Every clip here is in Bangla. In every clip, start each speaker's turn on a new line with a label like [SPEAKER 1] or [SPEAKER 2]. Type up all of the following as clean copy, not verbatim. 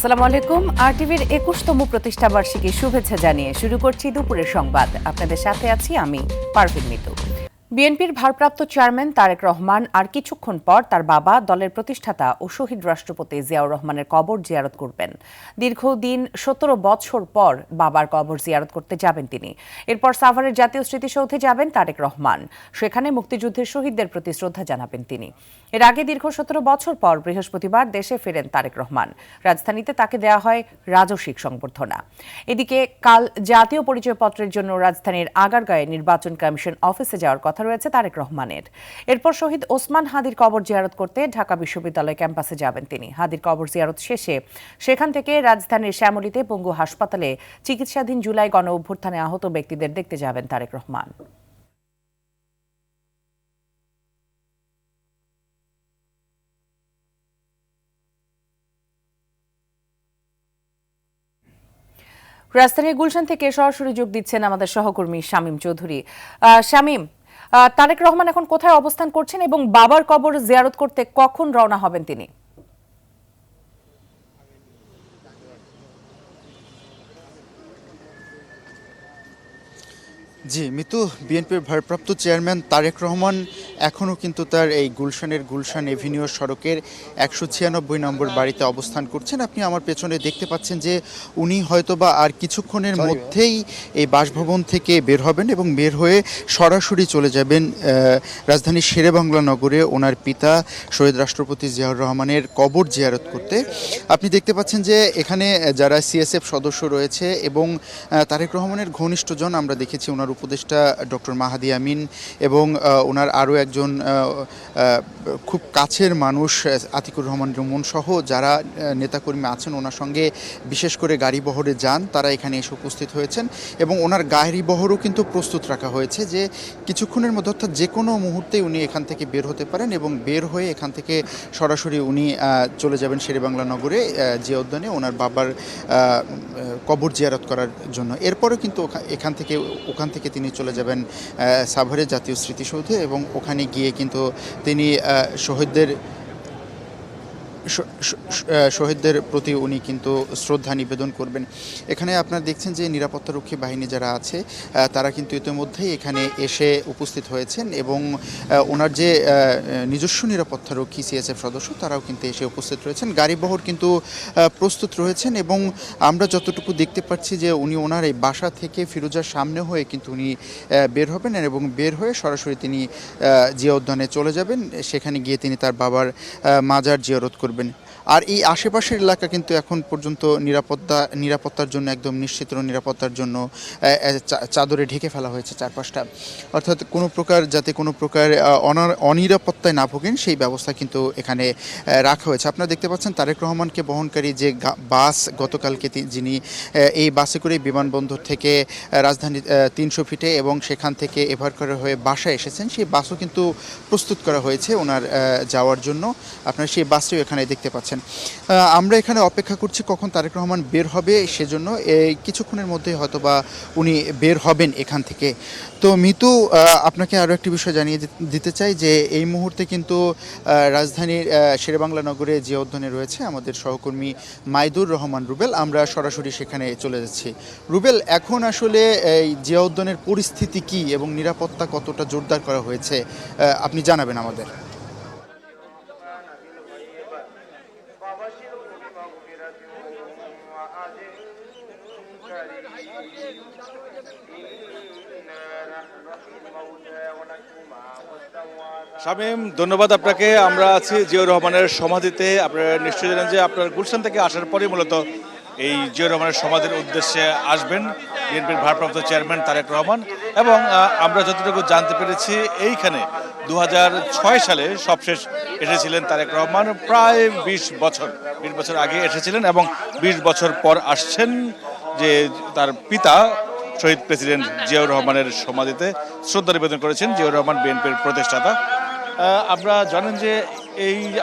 [SPEAKER 1] আসসালামু আলাইকুম। আরটিভির ২১তম প্রতিষ্ঠাবার্ষিকী শুভেচ্ছা জানিয়ে শুরু করছি দুপুরের সংবাদ। আপনাদের সাথে আছি আমি পারভিন মিতু। বিএনপির ভারপ্রাপ্ত চেয়ারম্যান তারেক রহমান আর কিছুক্ষণ পর তার বাবা, দলের প্রতিষ্ঠাতা ও শহীদ রাষ্ট্রপতি জিয়াউর রহমানের কবর জিয়ারত করবেন। দীর্ঘদিন ১৭ বছর পর বাবার কবর জিয়ারত করতে যাবেন তিনি। এরপর সাভারের জাতীয় স্মৃতিসৌধে যাবেন তারেক রহমান। সেখানে মুক্তিযুদ্ধের শহীদদের প্রতি শ্রদ্ধা জানাবেন তিনি। এর আগে দীর্ঘ ১৭ বছর পর বৃহস্পতিবার দেশে ফেরেন তারেক রহমান। রাজধানীতে তাকে দেয়া হয় রাজস্বিক সংবর্ধনা। এদিকে কাল জাতীয় পরিচয়পত্রের জন্য রাজধানীর আগারগাঁয়ে নির্বাচন কমিশন অফিসে যাওয়ার কথা রয়েছে তারেক রহমানের। এরপর শহীদ ওসমান হাদির কবর জিয়ারত করতে ঢাকা বিশ্ববিদ্যালয় ক্যাম্পাসে যাবেন তিনি। হাদির কবর জিয়ারত শেষে সেখান থেকে রাজধানীর শ্যামলীতে পঙ্গু হাসপাতালে চিকিৎসাধীন জুলাই গণ অভ্যুত্থানে আহত ব্যক্তিদের দেখতে যাবেন তারেক রহমান। রাজধানীর গুলশান থেকে সরাসরি যোগ দিচ্ছেন আমাদের সহকর্মী শামীম চৌধুরী। শামীম, তারেক রহমান এখন কোথায় অবস্থান করছেন এবং বাবার কবর জিয়ারত করতে কখন রওনা হবেন তিনি?
[SPEAKER 2] জি মিতু, বিএনপির ভারপ্রাপ্ত চেয়ারম্যান তারেক রহমান এখনও কিন্তু তার এই গুলশানের গুলশান এভিনিউ সড়কের ১৯৬ নম্বর বাড়িতে অবস্থান করছেন। আপনি আমার পেছনে দেখতে পাচ্ছেন যে উনি হয়তোবা আর কিছুক্ষণের মধ্যেই এই বাসভবন থেকে বের হবেন এবং বের হয়ে সরাসরি চলে যাবেন রাজধানীর শেরেবাংলা নগরে ওনার পিতা শহীদ রাষ্ট্রপতি জিয়াউর রহমানের কবর জিয়ারত করতে। আপনি দেখতে পাচ্ছেন যে এখানে যারা সিএসএফ সদস্য রয়েছে এবং তারেক রহমানের ঘনিষ্ঠজন, আমরা দেখেছি ওনার উপদেষ্টা ডক্টর মাহাদি আমিন এবং ওনার আরও একজন খুব কাছের মানুষ আতিকুর রহমান রুমন সহ যারা নেতাকর্মী আছেন ওনার সঙ্গে বিশেষ করে গাড়ি বহরে যান, তারা এখানে এসে উপস্থিত হয়েছেন এবং ওনার গাড়ি বহরও কিন্তু প্রস্তুত রাখা হয়েছে যে কিছুক্ষণের মধ্যে অর্থাৎ যে কোনো মুহূর্তে উনি এখান থেকে বের হতে পারেন এবং বের হয়ে এখান থেকে সরাসরি উনি চলে যাবেন শেরেবাংলা নগরে জিয়া উদ্যানে ওনার বাবার কবর জিয়ারত করার জন্য। এরপরেও কিন্তু ওখান থেকে তিনি চলে যাবেন সাভারের জাতীয় স্মৃতিসৌধে এবং ওখানে গিয়ে কিন্তু তিনি শহীদদের প্রতি উনি কিন্তু শ্রদ্ধা নিবেদন করবেন। এখানে আপনারা দেখছেন যে নিরাপত্তারক্ষী বাহিনী যারা আছে তারা কিন্তু ইতিমধ্যেই এখানে এসে উপস্থিত হয়েছেন এবং ওনার যে নিজস্ব নিরাপত্তারক্ষী সিএসএফ সদস্য তারাও কিন্তু এসে উপস্থিত রয়েছেন। গাড়িবহর কিন্তু প্রস্তুত রয়েছেন এবং আমরা যতটুকু দেখতে পাচ্ছি যে উনি ওনার এই বাসা থেকে ফিরোজার সামনে হয়ে কিন্তু উনি বের হবেন এবং বের হয়ে সরাসরি তিনি জিয়া উদ্যানে চলে যাবেন। সেখানে গিয়ে তিনি তার বাবার মাজার জিয়ারত করবেন। আর এই আশেপাশের এলাকা কিন্তু এখন পর্যন্ত নিরাপত্তার জন্য একদম নিশ্চিত নিরাপত্তার জন্য চাদরে ঢেকে ফেলা হয়েছে চারপাশটা, অর্থাৎ যাতে কোনো প্রকার অনিরাপত্তায় না ভোগেন সেই ব্যবস্থা কিন্তু এখানে রাখা হয়েছে। আপনারা দেখতে পাচ্ছেন তারেক রহমানকে বহনকারী যে বাস গতকালকে যিনি এই বাসে করে বিমানবন্দর থেকে রাজধানী ৩০০ ফিটে এবং সেখান থেকে এভারকার হয়ে বাসায় এসেছেন, সেই বাসও কিন্তু প্রস্তুত করা হয়েছে ওনার যাওয়ার জন্য। আপনারা সেই বাসটিও এখানে দেখতে পাচ্ছেন। আমরা এখানে অপেক্ষা করছি কখন তারেক রহমান বের হবে, সেজন্য এই কিছুক্ষণের মধ্যে হয়তোবা উনি বের হবেন এখান থেকে। তো মিতু, আপনাকে আরও একটি বিষয় জানিয়ে দিতে চাই যে এই মুহূর্তে কিন্তু রাজধানীর শেরেবাংলা নগরে জিয়া উদ্যানে রয়েছে আমাদের সহকর্মী মাইদুর রহমান রুবেল। আমরা সরাসরি সেখানে চলে যাচ্ছি। রুবেল, এখন আসলে এই জিয়া উদ্যানের পরিস্থিতি কী এবং নিরাপত্তা কতটা জোরদার করা হয়েছে আপনি জানাবেন আমাদের।
[SPEAKER 3] শামীম, ধন্যবাদ আপনাকে। আমরা আছি জিয়াউর রহমানের সমাধিতে। আপনারা নিশ্চয়ই জানেন যে আপনার গুলশান থেকে আসার পরে মূলত এই জিয়াউর রহমানের সমাধির উদ্দেশ্যে আসবেন বিএনপির ভারপ্রাপ্ত চেয়ারম্যান তারেক রহমান এবং আমরা যতটুকু জানতে পেরেছি এইখানে ২০০৬ সালে সবশেষ এসেছিলেন তারেক রহমান। প্রায় ২০ বছর আগে এসেছিলেন এবং ২০ বছর পর আসছেন যে তার পিতা শহীদ প্রেসিডেন্ট জিয়াউর রহমানের সমাধিতে শ্রদ্ধা নিবেদন করেছেন। জিয়াউর রহমান বিএনপির প্রতিষ্ঠাতা। আমরা জানেন যে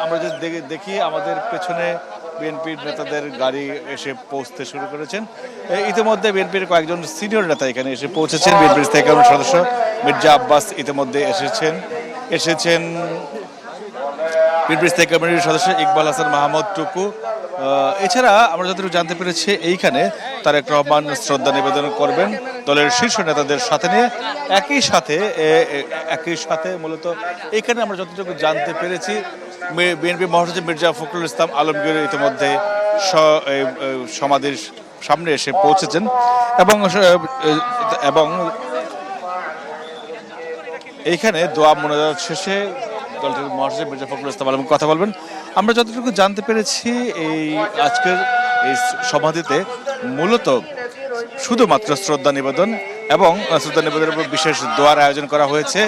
[SPEAKER 3] আমরা যদি দেখি আমাদের পেছনে বিএনপির নেতাদের গাড়ি এসে পৌঁছতে শুরু করেছেন। ইতিমধ্যে বিএনপির কয়েকজন সিনিয়র নেতা এখানে এসে পৌঁছেছেন। বিএনপির স্থায়ী কমিটির সদস্য মির্জা আব্বাস ইতিমধ্যে এসেছেন বিএনপির স্থায়ী কমিটির সদস্য ইকবাল হাসান মাহমুদ টুকু, এছাড়া আমরা যতটুকু জানতে পেরেছি এইখানে তারেক রহমান শ্রদ্ধা নিবেদন করবেন দলের শীর্ষ নেতাদের সাথে নিয়ে একই সাথে মূলত এখানে আমরা যতটুকু জানতে পেরেছি বিএনপি মহাসচিব মির্জা ফখরুল ইসলাম আলমগীর ইতিমধ্যে সমাধির সামনে এসে পৌঁছেছেন এবং এইখানে দোয়া মোনাজাত শেষে দলটির মহাসচিব মির্জা ফখরুল ইসলাম আলম কথা বলবেন। আমরা যতটুকু জানতে পেরেছি এই আজকের এই সমাধিতে মূলত শুধুমাত্র শ্রদ্ধা নিবেদন এবং শ্রদ্ধা নিবেদনের উপর বিশেষ দোয়ার আয়োজন করা হয়েছে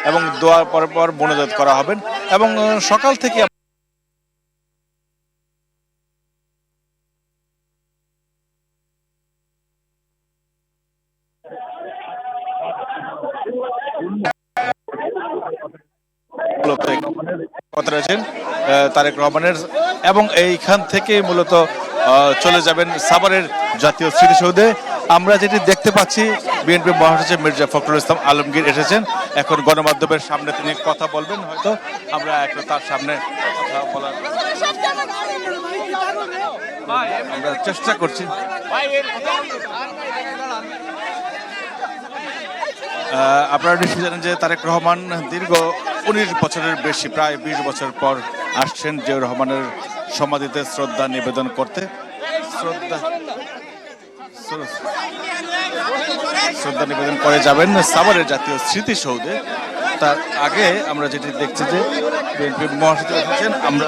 [SPEAKER 3] এবং দোয়ার পর মোনাজাত করা হবেন এবং সকাল থেকে কথা রয়েছেন তারেক রহমানের এবং এইখান থেকে মূলত চলে যাবেন সাভারের জাতীয় স্মৃতিসৌধে। আমরা যেটি দেখতে পাচ্ছি বিএনপি মহাসচিব মির্জা ফখরুল ইসলাম আলমগীর এসেছেন, এখন গণমাধ্যমের সামনে তিনি কথা বলবেন, হয়তো আমরা একটু তার সামনে কথা বলার আমরা চেষ্টা করছি। আপনারা নিশ্চয়ই জানেন যে তারেক রহমান দীর্ঘ 19 বছরের বেশি প্রায় 20 বছর পর আসছেন জিয়াউর রহমানের সমাধিতে শ্রদ্ধা নিবেদন করতে। শ্রদ্ধা নিবেদন করে যাবেন সাভারের জাতীয় স্মৃতিসৌধে। তার আগে আমরা যেটি দেখছি যে বিএনপি মহাসচিব এসেছেন, আমরা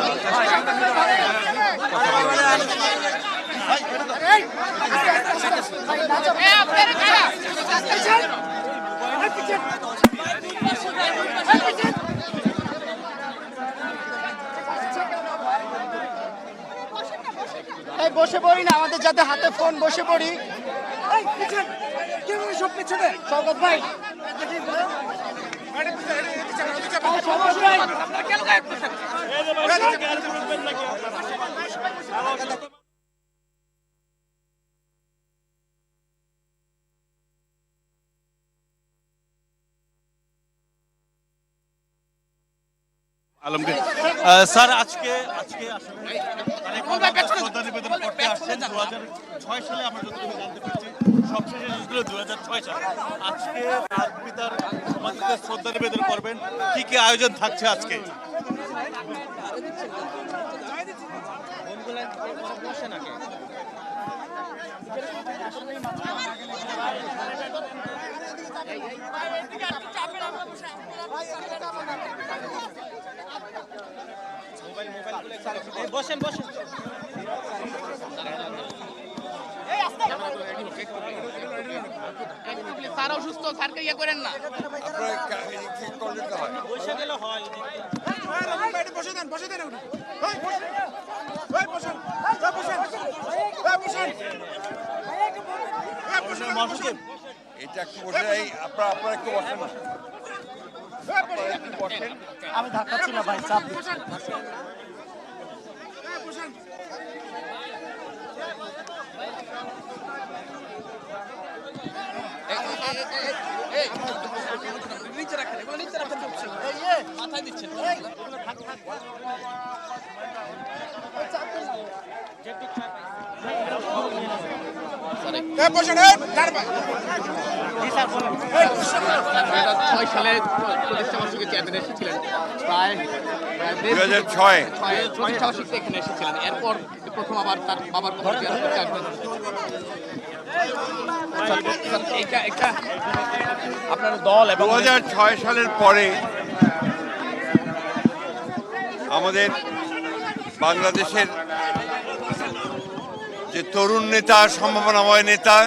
[SPEAKER 4] বসে পড়ি না, আমাদের যাতে হাতে ফোন বসে পড়ি। শওকত ভাই
[SPEAKER 3] আলমগীর স্যার আজকে আসলে শ্রদ্ধা নিবেদন করতে আসছেন 2006 সালে আমরা যতটুকু জানতে পেরেছি সবশেষে এসেছিল 2006 সালে। আজকে তার পিতার সমাধিতে শ্রদ্ধা নিবেদন করবেন, কি কি আয়োজন থাকছে আজকে?
[SPEAKER 4] বসেন বসেন। স্যার অসুস্থ, স্যারকে ইয়ে করেন না।
[SPEAKER 5] এটা একটু বসে, আপনারা একটু বসেন না।
[SPEAKER 4] আমি ধাক্কাচ্ছি না ভাই, চাপ দিচ্ছি। মাথায় দিচ্ছেন সালে প্রতিষ্ঠা বার্ষিকী চেয়ারম্যান এসেছিলেন, প্রায়
[SPEAKER 5] 2006
[SPEAKER 4] প্রতিষ্ঠা বার্ষিকীতে এখানে এসেছিলেন। এরপর প্রথম আবার তার বাবার খবর করতে আসবেন। আপনার দল
[SPEAKER 5] 2006 সালের পরে আমাদের বাংলাদেশের যে তরুণ নেতা, সম্ভাবনাময় নেতা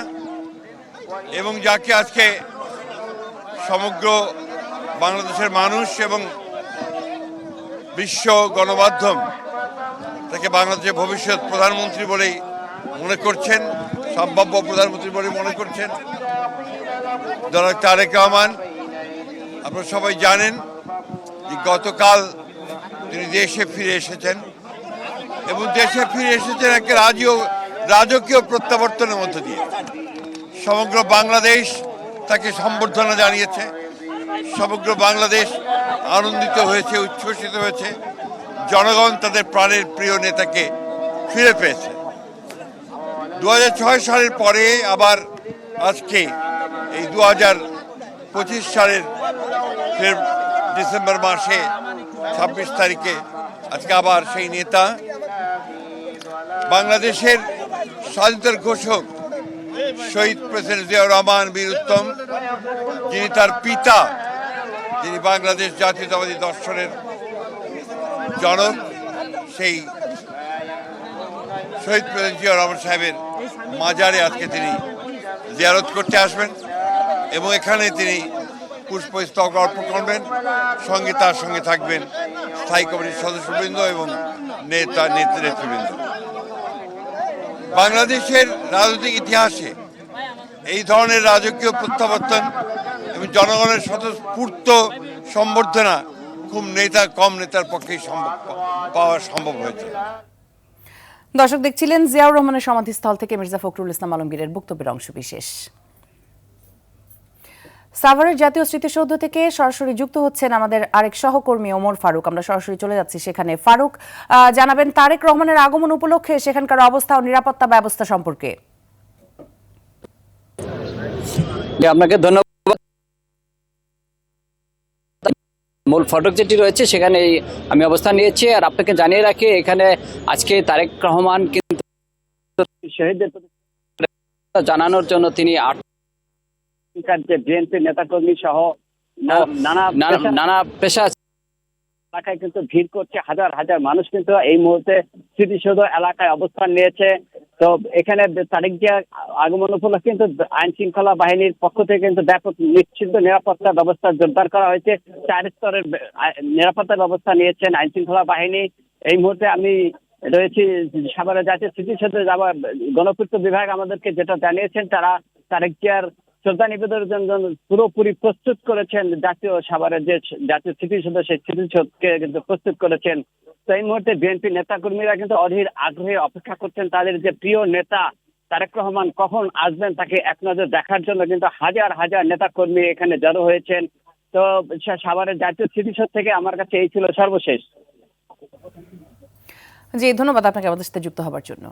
[SPEAKER 5] এবং যাকে আজকে সমগ্র বাংলাদেশের মানুষ এবং বিশ্ব গণমাধ্যম তাকে বাংলাদেশের ভবিষ্যৎ প্রধানমন্ত্রী বলেই মনে করছেন, সম্ভাব্য প্রধানমন্ত্রী বলে মনে করছেন জনাব তারেক রহমান। আপনারা সবাই জানেন যে গতকাল তিনি দেশে ফিরে এসেছেন এবং দেশে ফিরে এসেছেন একটা রাজকীয় প্রত্যাবর্তনের মধ্য দিয়ে। সমগ্র বাংলাদেশ তাকে সম্বর্ধনা জানিয়েছে, সমগ্র বাংলাদেশ আনন্দিত হয়েছে, উচ্ছ্বসিত হয়েছে। জনগণ তাদের প্রাণের প্রিয় নেতাকে ফিরে পেয়েছে। 2006 সালের পরে আবার আজকে এই 2025 সালের ফের ডিসেম্বর মাসে 26 তারিখে আজকে আবার সেই নেতা, বাংলাদেশের স্বাধীনতার ঘোষক শহীদ প্রেসিডেন্ট জিয়াউর রহমান বীর উত্তম, যিনি তার পিতা, যিনি বাংলাদেশ জাতীয়তাবাদী দর্শনের জনক, সেই শহীদ প্রেসিডেন্ট জিয়াউর রহমান সাহেবের মাজারে আজকে তিনি জিয়ারত করতে আসবেন এবং এখানে তিনি পুষ্পস্তবক অর্পণ করবেন। সঙ্গে তার সঙ্গে থাকবেন স্থায়ী কমিটির সদস্যবৃন্দ এবং নেতৃবৃন্দ। বাংলাদেশের রাজনৈতিক ইতিহাসে এই ধরনের রাজকীয় প্রত্যাবর্তন এবং জনগণের স্বতঃস্ফূর্ত সম্বর্ধনা খুব কম নেতার পক্ষেই পাওয়া সম্ভব হয়েছে।
[SPEAKER 1] দর্শক দেখছিলেন জিয়াউর রহমানের সমাধিস্থল থেকে মির্জা ফখরুল ইসলাম আলমগীরের বক্তব্যের অংশবিশেষ। সাভারের জাতীয় স্মৃতিসৌধ থেকে সরাসরি যুক্ত হচ্ছেন আমাদের আরেক সহকর্মী ওমর ফারুক। আমরা সরাসরি চলে যাচ্ছি সেখানে। ফারুক, জানাবেন তারেক রহমানের আগমন উপলক্ষে সেখানকার অবস্থা ও নিরাপত্তা ব্যবস্থা সম্পর্কে।
[SPEAKER 6] আপনাকে ধন্যবাদ। মূল ফটক যেটি রয়েছে সেখানে আমি অবস্থান নিয়েছি। আর আপনাকে জানিয়ে রাখি, এখানে আজকে তারেক রহমান কিন্তু শহীদদের জানানোর জন্য তিনি বিএনপি নেতাকর্মী সহ নানা পেশা এলাকায় কিন্তু ভিড় করছে। হাজার হাজার মানুষ কিন্তু এই মুহূর্তে স্মৃতিসৌধ এলাকায় অবস্থান নিয়েছে। তো এখানে তারেক জিয়া আগমন উপলক্ষে কিন্তু আইন শৃঙ্খলা বাহিনীর পক্ষ থেকে কিন্তু ব্যাপক নিশ্চিত নিরাপত্তা ব্যবস্থা জোরদার করা হয়েছে। 4 স্তরের নিরাপত্তা ব্যবস্থা নিয়েছেন আইন শৃঙ্খলা বাহিনী। এই মুহূর্তে আমি রয়েছি সাভারের জাতীয় স্মৃতিসৌধে যাওয়ার গণপূর্ত বিভাগ আমাদেরকে যেটা জানিয়েছেন, তারা তারেক জিয়ার শ্রদ্ধা নিবেদনের জন্য পুরোপুরি প্রস্তুত করেছেন। সাভারের যে জাতীয় স্মৃতিসৌধ, সেই স্মৃতিসৌধকে কিন্তু প্রস্তুত করেছেন। তো এই মুহূর্তে বিএনপি নেতাকর্মীরা কিন্তু অধীর আগ্রহে অপেক্ষা করছেন তাদের যে প্রিয় নেতা তারেক রহমান কখন আসবেন তাকে এক নজর দেখার জন্য। কিন্তু হাজার হাজার নেতাকর্মী এখানে জড়ো হয়েছেন। তো সাভারের জাতীয় স্মৃতিসৌধ থেকে আমার কাছে এই ছিল সর্বশেষ।
[SPEAKER 1] জি, ধন্যবাদ আপনাকে আমাদের সাথে যুক্ত হবার জন্য।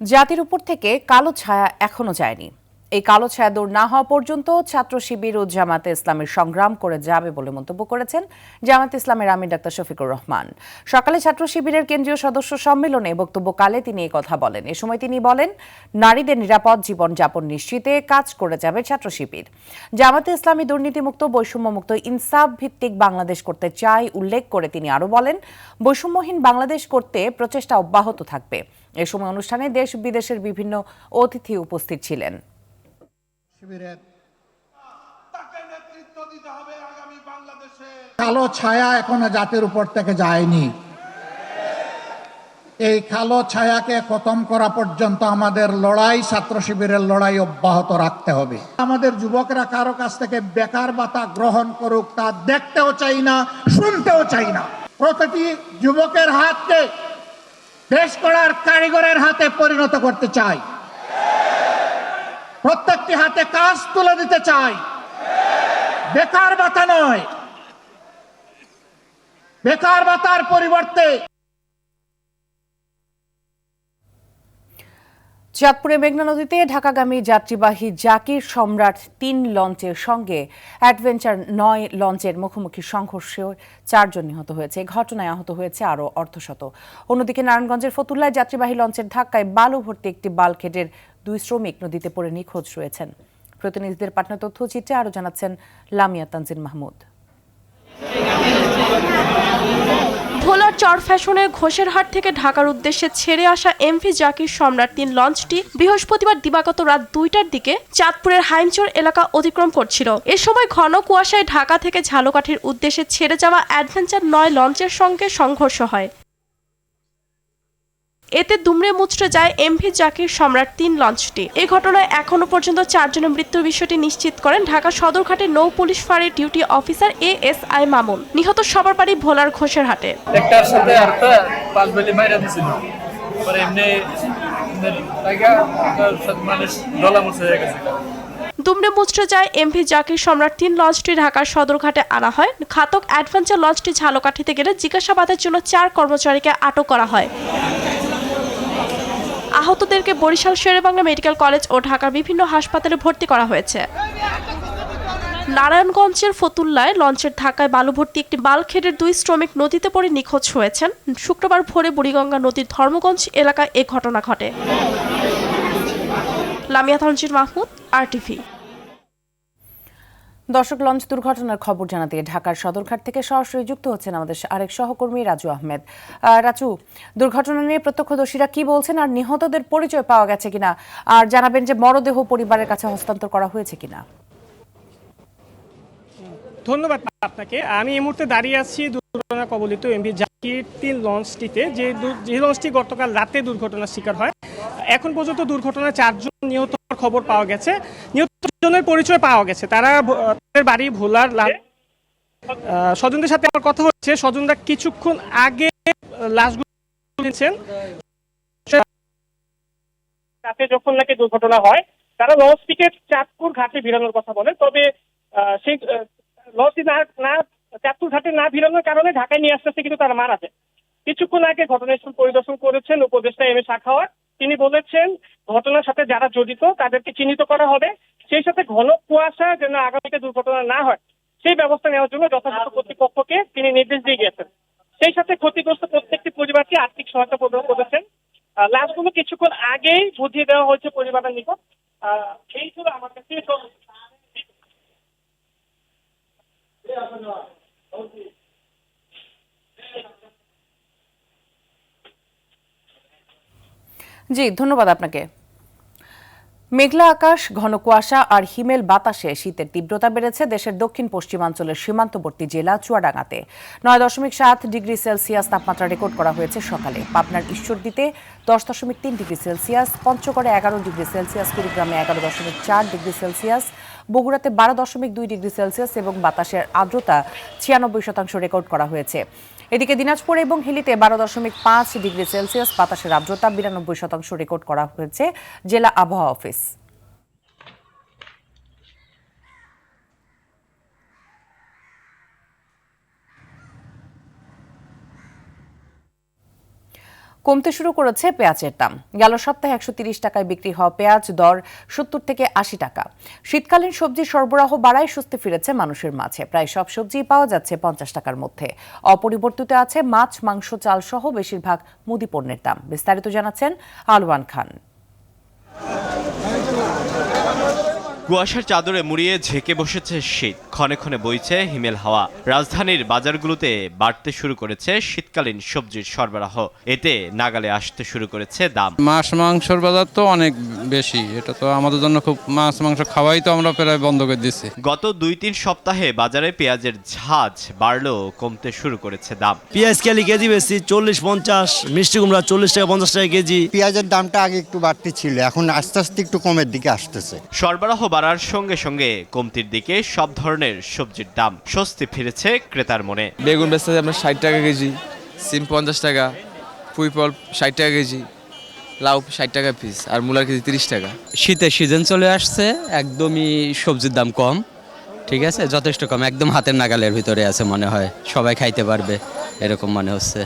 [SPEAKER 1] জাতির উপর থেকে কালো ছায়া এখনো যায়নি। এই কালো ছায়া দূর না হওয়া পর্যন্ত ছাত্র শিবির ও জামাতে ইসলামের সংগ্রাম করে যাবে বলে মন্তব্য করেছেন জামাতে ইসলামের আমির ডাক্তার শফিকুর রহমান। সকালে ছাত্র শিবিরের কেন্দ্রীয় সদস্য সম্মেলনে বক্তব্যকালে তিনি এই কথা বলেন। এ সময় তিনি বলেন, নারীদের নিরাপদ জীবনযাপন নিশ্চিতে কাজ করে যাবে ছাত্র শিবির। জামাতে ইসলামী দুর্নীতিমুক্ত, বৈষম্যমুক্ত, ইনসাফ ভিত্তিক বাংলাদেশ করতে চায় উল্লেখ করে তিনি আরও বলেন, বৈষম্যহীন বাংলাদেশ করতে প্রচেষ্টা অব্যাহত থাকবে। এ সময় অনুষ্ঠানে দেশ বিদেশের বিভিন্ন অতিথি উপস্থিত ছিলেন।
[SPEAKER 7] কালো ছায়া এখনো জাতির উপর থেকে যায়নি। এই কালো ছায়াকে খতম করা পর্যন্ত আমাদের লড়াই, ছাত্র শিবিরের লড়াই অব্যাহত রাখতে হবে। আমাদের যুবকরা কারো কাছ থেকে বেকার ভাতা গ্রহণ করুক তা দেখতেও চাই না, শুনতেও চাই না। প্রতিটি যুবকের হাতকে দেশ গড়ার কারিগরের হাতে পরিণত করতে চাই। প্রত্যেকটি হাতে কাজ তুলে দিতে চাই। বেকার ভাতা নয়, বেকার ভাতার পরিবর্তে।
[SPEAKER 1] চাঁদপুরে মেঘনা নদীতে ঢাকাগামী যাত্রীবাহী জাকির সম্রাট 3 লঞ্চের সঙ্গে অ্যাডভেঞ্চার 9 লঞ্চের মুখোমুখি সংঘর্ষে 4 জন নিহত হয়েছে। ঘটনায় আহত হয়েছে আরও অর্ধশত। অন্যদিকে নারায়ণগঞ্জের ফতুল্লায় যাত্রীবাহী লঞ্চের ধাক্কায় বালু ভর্তি একটি বাল্কহেডের 2 শ্রমিক নদীতে পড়ে নিখোঁজ রয়েছেন। প্রতিনিধিদের পাঠানো তথ্যচিত্রে আরও জানাচ্ছেন লামিয়া তানজিন মাহমুদ।
[SPEAKER 8] ভোলার চর ফ্যাশনের ঘোষেরহাট থেকে ঢাকার উদ্দেশ্যে ছেড়ে আসা এমভি জাকির সম্রাট 3 লঞ্চটি বৃহস্পতিবার দিবাগত রাত 2টার দিকে চাঁদপুরের হাইমচর এলাকা অতিক্রম করছিল। এ সময় ঘন কুয়াশায় ঢাকা থেকে ঝালকাঠির উদ্দেশ্যে ছেড়ে যাওয়া অ্যাডভেঞ্চার 9 লঞ্চের সঙ্গে সংঘর্ষ হয়। এতে দুমড়ে মুচড়ে যায় এমভি জাকির সম্রাট 3 লঞ্চটি। এই ঘটনায় এখনো পর্যন্ত 4 জনের মৃত্যুর বিষয়টি নিশ্চিত করেন ঢাকা সদরঘাটের নৌ পুলিশ ফাঁড়ির ডিউটি অফিসার এএসআই মামুন। নিহত সবার বাড়ি ভোলার ঘোষেরহাটে।
[SPEAKER 9] একটার সাথে আরেকটা পাঁচ বেলি মাইরা দিছিল, পরে এমনি মানুষ ডলা মুছে হয়ে গেছে।
[SPEAKER 8] দুমড়ে মুচড়ে যায় এমভি জাকির সম্রাট 3 লঞ্চটি ঢাকার সদরঘাটে আনা হয়। ঘাতক অ্যাডভেঞ্চার লঞ্চটি ঝালকাঠিতে গেলে জিজ্ঞাসাবাদের জন্য 4 কর্মচারীকে আটক করা হয়। আহতদেরকে বরিশাল শেরেবাংলা মেডিকেল কলেজ ও ঢাকার বিভিন্ন হাসপাতালে ভর্তি করা হয়েছে। নারায়ণগঞ্জের ফতুল্লায় লঞ্চের ধাক্কায় বালু ভর্তি একটি বালখেডের 2 শ্রমিক নদীতে পড়ে নিখোঁজ হয়েছেন। শুক্রবার ভোরে বুড়িগঙ্গা নদীর ধর্মগঞ্জ এলাকায় এ ঘটনা ঘটে। Lamia Tangier Mahmud, RTV.
[SPEAKER 1] দর্শক, লঞ্চ দুর্ঘটনার খবর জানাতে ঢাকার সদরঘাট থেকে সরাসরি যুক্ত হচ্ছেন আমাদের আরেক সহকর্মী রাজু আহমেদ। রাজু, দুর্ঘটনা নিয়ে প্রত্যক্ষদর্শীরা কি বলছেন আর নিহতদের পরিচয় পাওয়া গেছে কিনা, আর জানাবেন যে মরদেহ পরিবারের কাছে হস্তান্তর করা হয়েছে কিনা।
[SPEAKER 10] ধন্যবাদ আপনাকে। আমি এই মুহূর্তে দাঁড়িয়ে আছি দুর্ঘটনা কবলিত এমভি জাকির 3 লঞ্চটিতে, যে লঞ্চটি গতকাল রাতে দুর্ঘটনার শিকার হয়। এখন পর্যন্ত দুর্ঘটনায় 4 জন নিহত খবর পাওয়া গেছে। নিহত জনের পরিচয় পাওয়া গেছে, তারা তাদের বাড়ি ভোলার। স্বজনদের সাথে আমার কথা হচ্ছে, স্বজনরা কিছুক্ষণ আগে লাশগুলো নিয়েছেন। রাতে যখন নাকি দুর্ঘটনা হয়, তারা লঞ্চটিকে চাঁদপুর ঘাটে ভিড়ানোর কথা বলে। তবে সেই লঞ্চটি না চাঁদপুর ঘাটে না ভিড়ানোর কারণে ঢাকায় নিয়ে আসতে কিন্তু তারা মারা যায়। কিছুক্ষণ আগে ঘটনাস্থল পরিদর্শন করেছেন উপদেষ্টা এম এ সাখাওয়াত। তিনি বলেছেন ঘটনার সাথে যারা জড়িত তাদেরকে চিহ্নিত করা হবে, সেই সাথে ঘন কুয়াশা যেন আগামীতে দুর্ঘটনা না হয় সেই ব্যবস্থা নেওয়ার জন্য যথাযথ কর্তৃপক্ষকে তিনি নির্দেশ দিয়ে গিয়েছেন। সেই সাথে ক্ষতিগ্রস্ত প্রত্যেকটি পরিবারকে আর্থিক সহায়তা প্রদান করেছেন। লাশগুলো কিছুক্ষণ আগেই বুঝিয়ে দেওয়া হয়েছে পরিবারের নিকট। এই ছিল আমার কাছে।
[SPEAKER 1] জি, ধন্যবাদ আপনাকে। মেঘলা আকাশ, ঘন কুয়াশা আর হিমেল বাতাসে শীতের তীব্রতা বেড়েছে দেশের দক্ষিণ পশ্চিমাঞ্চলের সীমান্তবর্তী জেলা চুয়াডাঙ্গাতে। 9.7 ডিগ্রি সেলসিয়াস তাপমাত্রা রেকর্ড করা হয়েছে সকালে। পাবনার ঈশ্বরদীতে 10.3 ডিগ্রি সেলসিয়াস, পঞ্চগড়ে 11 ডিগ্রি সেলসিয়াস, কুড়িগ্রামে 11.4 ডিগ্রি সেলসিয়াস, বগুড়াতে 12.2 ডিগ্রি সেলসিয়াস এবং বাতাসের আর্দ্রতা 96% রেকর্ড করা হয়েছে। এদিকে দিনাজপুর এবং হিলিতে 12.5 ডিগ্রি সেলসিয়াস, বাতাসের আর্দ্রতা 92% রেকর্ড করা হয়েছে জেলা আবহাওয়া অফিস। কমতে শুরু করেছে পেঁয়াজের দাম। গেল সপ্তাহে 130 টাকায় বিক্রি হওয়া পেঁয়াজ দর 70 থেকে 80 টাকা। শীতকালীন সবজি সরবরাহ বাড়ায় স্বস্তি ফিরেছে মানুষের মাঝে। প্রায় সব সবজি পাওয়া যাচ্ছে 50 টাকার মধ্যে। অপরিবর্তিত আছে মাছ, মাংস, চাল সহ বেশিরভাগ মুদি পণ্যের দাম। বিস্তারিত জানাচ্ছেন আলওয়ান খান।
[SPEAKER 11] কুয়াশার চাদরে মুড়িয়ে ঝেঁকে বসেছে শীত, ক্ষণে ক্ষণে বইছে হিমেল হাওয়া। রাজধানীর বাজারগুলোতে বাড়তে শুরু করেছে শীতকালীন সবজির সরবরাহ, এতে নাগালে আসতে শুরু করেছে দাম।
[SPEAKER 12] মাছ মাংসের বাজার তো অনেক বেশি, এটা তো আমাদের জন্য খুব, মাছ মাংস খাওয়াই তো আমরা প্রায় বন্ধ করে দিচ্ছি।
[SPEAKER 11] গত 2-3 সপ্তাহে বাজারে পেঁয়াজের ঝাঁজ বাড়লেও কমতে শুরু করেছে দাম।
[SPEAKER 13] পেঁয়াজ কেলি কেজি বেশি 40-50, মিষ্টি কুমড়া 40 টাকা 50 টাকা কেজি।
[SPEAKER 14] পেঁয়াজের দামটা আগে একটু বাড়তি ছিল, এখন আস্তে আস্তে একটু কমের দিকে আসতেছে।
[SPEAKER 11] সরবরাহ বাড়ার সঙ্গে সঙ্গে কমতির দিকে সব ধরনের সবজির দাম। স্বস্তি ফিরেছে ক্রেতার মনে।
[SPEAKER 15] বেগুন বেচতে আপনার 60 টাকা কেজি, সিম 50 টাকা, পুঁইফল 60 টাকা কেজি, লাউ 60 টাকা পিস, আর মূলার কেজি 30 টাকা।
[SPEAKER 16] শীতের সিজন চলে আসছে, একদমই সবজির দাম কম, ঠিক আছে, যথেষ্ট কম, একদম হাতের নাগালের ভিতরে আছে মনে হয়, সবাই খাইতে পারবে এরকম মনে হচ্ছে।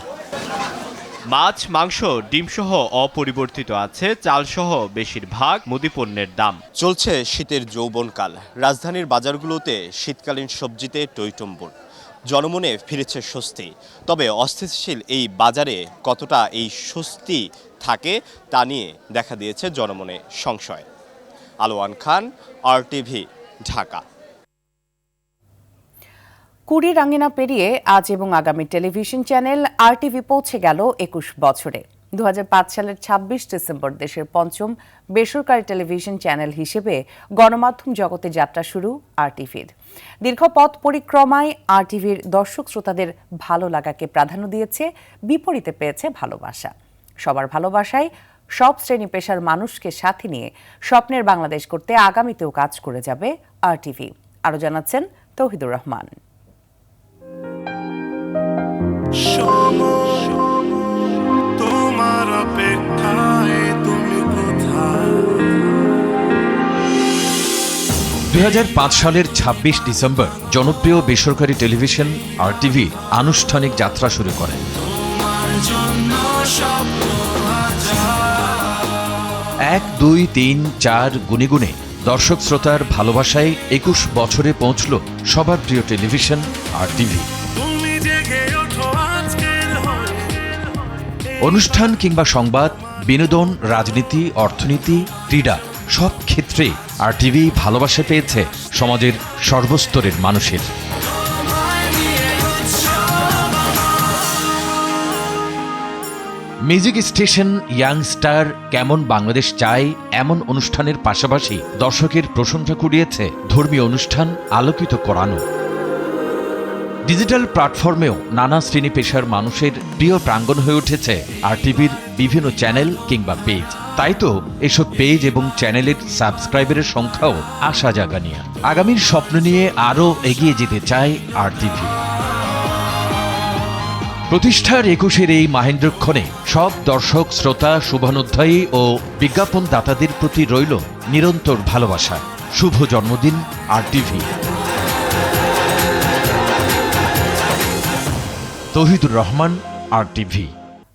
[SPEAKER 11] মাছ, মাংস, ডিম সহ অপরিবর্তিত আছে চাল সহ বেশিরভাগ মুদিপণ্যের দাম। চলছে শীতের যৌবনকাল। রাজধানীর বাজারগুলোতে শীতকালীন সবজিতে টইটম্বুর। জনমনে ফিরেছে স্বস্তি। তবে অস্থিতিশীল এই বাজারে কতটা এই স্বস্তি থাকে তা নিয়ে দেখা দিয়েছে জনমনে সংশয়। আলওয়ান খান, আরটিভি, ঢাকা।
[SPEAKER 1] কুড়ির আঙিনা পেরিয়ে আজ এবং আগামী টেলিভিশন চ্যানেল আরটিভি পৌঁছে গেল 21 বছরে। 2005 সালের 26 ডিসেম্বর দেশের পঞ্চম বেসরকারি টেলিভিশন চ্যানেল হিসেবে গণমাধ্যম জগতে যাত্রা শুরু আরটিভির। দীর্ঘ পথ পরিক্রমায় আরটিভির দর্শক শ্রোতাদের ভালো লাগাকে প্রাধান্য দিয়েছে, বিপরীতে পেয়েছে ভালোবাসা। সবার ভালোবাসায় সব শ্রেণী পেশার মানুষকে সাথে নিয়ে স্বপ্নের বাংলাদেশ করতে আগামীতেও কাজ করে যাবে আরটিভি। আরও জানাচ্ছেন তৌহিদুর রহমান।
[SPEAKER 17] তোমার অপেক্ষায় তুমি কোথায়? 2005 সালের 26 ডিসেম্বর জনপ্রিয় বেসরকারি টেলিভিশন RTV আনুষ্ঠানিক যাত্রা শুরু করে। 1, 2, 3, 4 গুনে গুনে দর্শক শ্রোতার ভালোবাসায় 21 বছরে পৌঁছল সবার প্রিয় টেলিভিশন RTV। অনুষ্ঠান কিংবা সংবাদ, বিনোদন, রাজনীতি, অর্থনীতি, ক্রীড়া সব ক্ষেত্রে RTV ভালোবাসা পেয়েছে সমাজের সর্বস্তরের মানুষের। মিউজিক স্টেশন, ইয়াং স্টার, কেমন বাংলাদেশ চায় এমন অনুষ্ঠানের পাশাপাশি দর্শকের প্রশংসা কুড়িয়েছে ধর্মীয় অনুষ্ঠান, আলোকিত কোরআনও। ডিজিটাল প্ল্যাটফর্মেও নানা শ্রেণী পেশার মানুষের প্রিয় প্রাঙ্গণ হয়ে উঠেছে RTVর বিভিন্ন চ্যানেল কিংবা পেজ। তাই তো এসব পেজ এবং চ্যানেলের সাবস্ক্রাইবারের সংখ্যাও আশা জাগানিয়া। আগামীর স্বপ্ন নিয়ে আরও এগিয়ে যেতে চায় RTV। প্রতিষ্ঠার 21-এর এই মাহেন্দ্রক্ষণে সব দর্শক, শ্রোতা, শুভানুধ্যায়ী ও বিজ্ঞাপনদাতাদের প্রতি রইল নিরন্তর ভালোবাসা। শুভ জন্মদিন RTV। তৌহিদুর রহমান, RTV।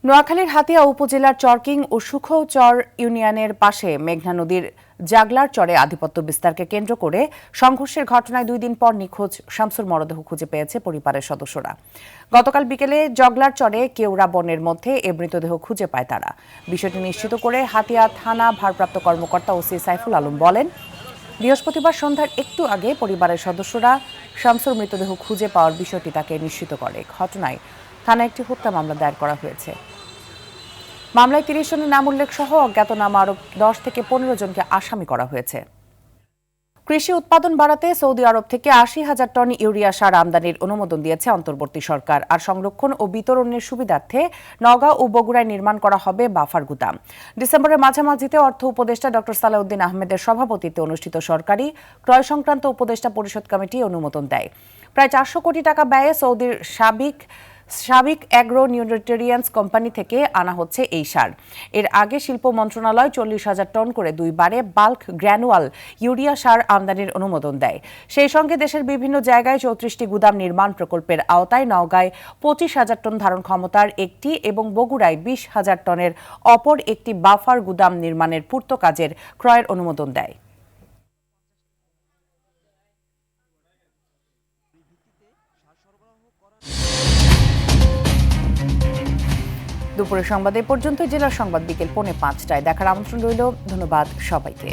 [SPEAKER 1] নোয়াখালীর হাতিয়া উপজেলার চরকিং ও সুখচর ইউনিয়নের পাশে মেঘনা নদীর জাগলার চরে আধিপত্য বিস্তারকে কেন্দ্র করে সংঘর্ষের ঘটনায় 2 দিন পর নিখোঁজ শামসুর মরদেহ খুঁজে পেয়েছে পরিবারের সদস্যরা। গতকাল বিকেলে জগলার চরে কেওড়া বনের মধ্যে এ মৃতদেহ খুঁজে পায় তারা। বিষয়টি নিশ্চিত করে হাতিয়া থানা ভারপ্রাপ্ত কর্মকর্তা ওসি সাইফুল আলম বলেন, বৃহস্পতিবার সন্ধ্যার একটু আগে পরিবারের সদস্যরা শামসুর মৃতদেহ খুঁজে পাওয়ার বিষয়টি তাকে নিশ্চিত করে। ঘটনায় থানায় একটি হত্যা মামলা দায়ের করা হয়েছে। মামলায় 30 জনের নাম উল্লেখ সহ অজ্ঞাতনামা আরও 10 থেকে 15 জনকে আসামি করা হয়েছে। কৃষি উৎপাদন বাড়াতে সৌদি আরব থেকে 80,000 টন ইউরিয়া সার আমদানির অনুমোদন দিয়েছে অন্তর্বর্তী সরকার। আর সংরক্ষণ ও বিতরণের সুবিধার্থে নওগাঁ ও বগুড়ায় নির্মাণ করা হবে বাফার গুদাম। ডিসেম্বরের মাঝামাঝিতে অর্থ উপদেষ্টা ডক্টর সালাউদ্দিন আহমেদের সভাপতিত্বে অনুষ্ঠিত সরকারি ক্রয় সংক্রান্ত উপদেষ্টা পরিষদ কমিটি অনুমোদন দেয়। প্রায় 400 কোটি টাকা ব্যয়ে সৌদির সাবিক অ্যাগ্রো নিউট্রিয়েন্টস কোম্পানি থেকে আনা হচ্ছে এই সার। এর আগে শিল্প মন্ত্রণালয় 40,000 টন করে 2 বারে বাল্ক গ্র্যানুয়াল ইউরিয়া সার আমদানির অনুমোদন দেয়। সেই সঙ্গে দেশের বিভিন্ন জায়গায় 34টি গুদাম নির্মাণ প্রকল্পের আওতায় নওগাঁয় 25,000 টন ধারণ ক্ষমতার একটি এবং বগুড়ায় 20,000 টনের অপর একটি বাফার গুদাম নির্মাণের পূর্ত কাজের ক্রয়ের অনুমোদন দেয়। দুপুরের সংবাদ এ পর্যন্ত। জেলার সংবাদ বিকেল 4:45টায় দেখার আমন্ত্রণ রইল। ধন্যবাদ সবাইকে।